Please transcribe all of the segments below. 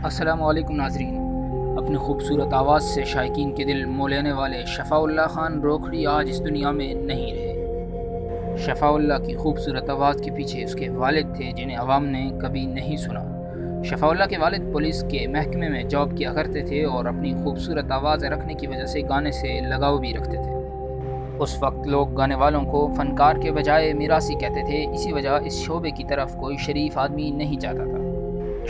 السلام علیکم ناظرین، اپنی خوبصورت آواز سے شائقین کے دل مو لینے والے شفاء اللہ خان روکھڑی آج اس دنیا میں نہیں رہے۔ شفاء اللہ کی خوبصورت آواز کے پیچھے اس کے والد تھے جنہیں عوام نے کبھی نہیں سنا۔ شفاء اللہ کے والد پولیس کے محکمے میں جاب کیا کرتے تھے اور اپنی خوبصورت آواز رکھنے کی وجہ سے گانے سے لگاؤ بھی رکھتے تھے۔ اس وقت لوگ گانے والوں کو فنکار کے بجائے میراثی کہتے تھے، اسی وجہ اس شعبے کی طرف کوئی شریف آدمی نہیں جاتا تھا۔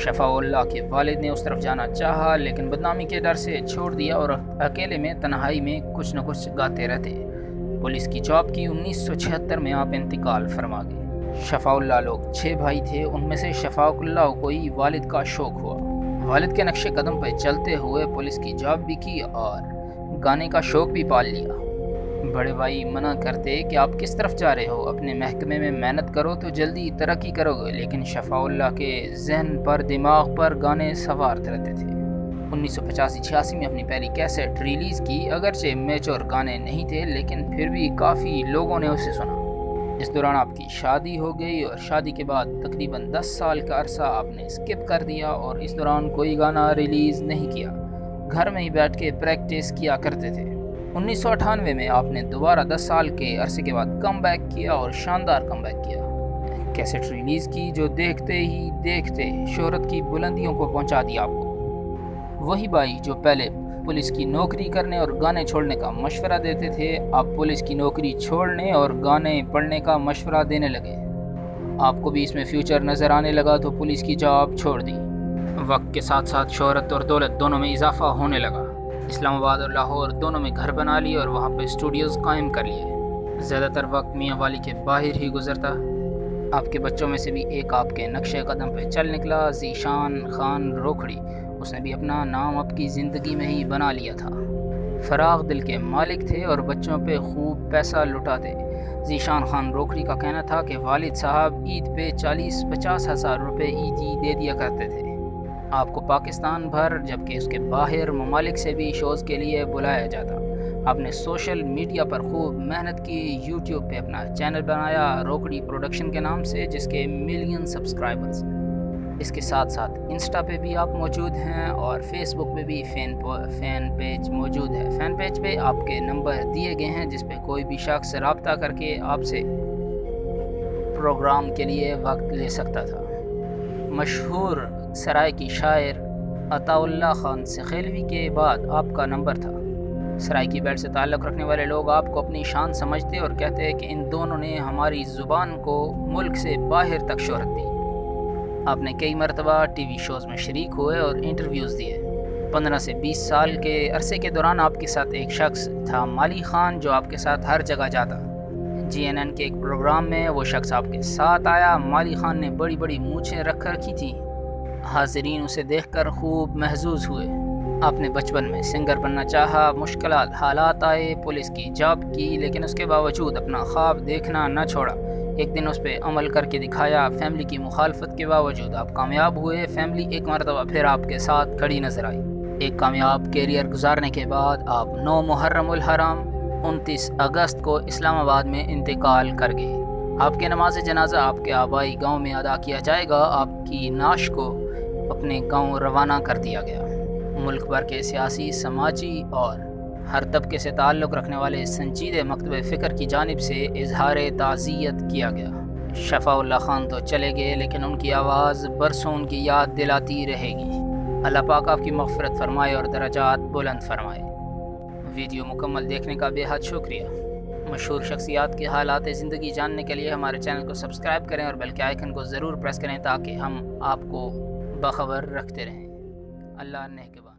شفاء اللہ کے والد نے اس طرف جانا چاہا لیکن بدنامی کے ڈر سے چھوڑ دیا اور اکیلے میں تنہائی میں کچھ نہ کچھ گاتے رہتے۔ پولیس کی جاب کی 1976 میں آپ انتقال فرما گئے۔ شفاء اللہ لوگ 6 بھائی تھے، ان میں سے شفاء اللہ کو ہی والد کا شوق ہوا۔ والد کے نقش قدم پہ چلتے ہوئے پولیس کی جاب بھی کی اور گانے کا شوق بھی پال لیا۔ بڑے بھائی منع کرتے کہ آپ کس طرف جا رہے ہو، اپنے محکمے میں محنت کرو تو جلدی ترقی کرو گے، لیکن شفاء اللہ کے ذہن پر دماغ پر گانے سوارتے رہتے تھے۔ 1985-86 میں اپنی پہلی کیسٹ ریلیز کی، اگرچہ میچور گانے نہیں تھے لیکن پھر بھی کافی لوگوں نے اسے سنا۔ اس دوران آپ کی شادی ہو گئی اور شادی کے بعد تقریباً 10 سال کا عرصہ آپ نے اسکپ کر دیا اور اس دوران کوئی گانا ریلیز نہیں کیا، گھر میں ہی بیٹھ کے پریکٹس کیا کرتے تھے۔ 1998 میں آپ نے دوبارہ 10 سال کے عرصے کے بعد کم بیک کیا اور شاندار کم بیک کیا۔ کیسٹ ریلیز کی جو دیکھتے ہی دیکھتے شہرت کی بلندیوں کو پہنچا دیا آپ کو۔ وہی بھائی جو پہلے پولیس کی نوکری کرنے اور گانے چھوڑنے کا مشورہ دیتے تھے، آپ پولیس کی نوکری چھوڑنے اور گانے پڑھنے کا مشورہ دینے لگے۔ آپ کو بھی اس میں فیوچر نظر آنے لگا تو پولیس کی جاب چھوڑ دی۔ وقت کے ساتھ ساتھ شہرت اور دولت دونوں میں اضافہ ہونے لگا۔ اسلام آباد اور لاہور دونوں میں گھر بنا لیے اور وہاں پہ اسٹوڈیوز قائم کر لیے۔ زیادہ تر وقت میاں والی کے باہر ہی گزرتا۔ آپ کے بچوں میں سے بھی ایک آپ کے نقش قدم پہ چل نکلا، ذیشان خان روکھڑی۔ اس نے بھی اپنا نام آپ کی زندگی میں ہی بنا لیا تھا۔ فراغ دل کے مالک تھے اور بچوں پہ خوب پیسہ لٹاتے۔ ذیشان خان روکھڑی کا کہنا تھا کہ والد صاحب عید پہ 40-50 ہزار روپے عیدی دے دیا کرتے تھے۔ آپ کو پاکستان بھر جبکہ اس کے باہر ممالک سے بھی شوز کے لیے بلایا جاتا۔ آپ نے سوشل میڈیا پر خوب محنت کی، یوٹیوب پہ اپنا چینل بنایا روکھڑی پروڈکشن کے نام سے، جس کے ملین سبسکرائبرز۔ اس کے ساتھ ساتھ انسٹا پہ بھی آپ موجود ہیں اور فیس بک پہ بھی فین پیج موجود ہے۔ فین پیج پہ آپ کے نمبر دیے گئے ہیں جس پہ کوئی بھی شخص رابطہ کر کے آپ سے پروگرام کے لیے وقت لے سکتا تھا۔ مشہور سرائے کی شاعر عطا اللہ خان سخیلوی کے بعد آپ کا نمبر تھا۔ سرائے کی بیٹ سے تعلق رکھنے والے لوگ آپ کو اپنی شان سمجھتے اور کہتے کہ ان دونوں نے ہماری زبان کو ملک سے باہر تک شہرت دی۔ آپ نے کئی مرتبہ ٹی وی شوز میں شریک ہوئے اور انٹرویوز دیے۔ 15 سے 20 سال کے عرصے کے دوران آپ کے ساتھ ایک شخص تھا، مالی خان، جو آپ کے ساتھ ہر جگہ جاتا۔ GNN کے ایک پروگرام میں وہ شخص آپ کے ساتھ آیا۔ مالی خان نے بڑی بڑی مونچھیں رکھ رکھی تھیں، حاضرین اسے دیکھ کر خوب محظوظ ہوئے۔ آپ نے بچپن میں سنگر بننا چاہا، مشکلات حالات آئے، پولیس کی جاب کی، لیکن اس کے باوجود اپنا خواب دیکھنا نہ چھوڑا۔ ایک دن اس پہ عمل کر کے دکھایا۔ فیملی کی مخالفت کے باوجود آپ کامیاب ہوئے۔ فیملی ایک مرتبہ پھر آپ کے ساتھ کھڑی نظر آئی۔ ایک کامیاب کیریئر گزارنے کے بعد آپ 9 محرم الحرام 29 اگست کو اسلام آباد میں انتقال کر گئے۔ آپ کے نماز جنازہ آپ کے آبائی گاؤں میں ادا کیا جائے گا۔ آپ کی نعش کو اپنے گاؤں روانہ کر دیا گیا۔ ملک بھر کے سیاسی، سماجی اور ہر طبقے سے تعلق رکھنے والے سنجیدہ مکتب فکر کی جانب سے اظہار تعزیت کیا گیا۔ شفاء اللہ خان تو چلے گئے لیکن ان کی آواز برسوں ان کی یاد دلاتی رہے گی۔ اللہ پاک آپ کی مغفرت فرمائے اور درجات بلند فرمائے۔ ویڈیو مکمل دیکھنے کا بے حد شکریہ۔ مشہور شخصیات کے حالات زندگی جاننے کے لیے ہمارے چینل کو سبسکرائب کریں اور بیل کے آئیکن کو ضرور پریس کریں تاکہ ہم آپ کو باخبر رکھتے رہیں۔ اللہ نگہبان۔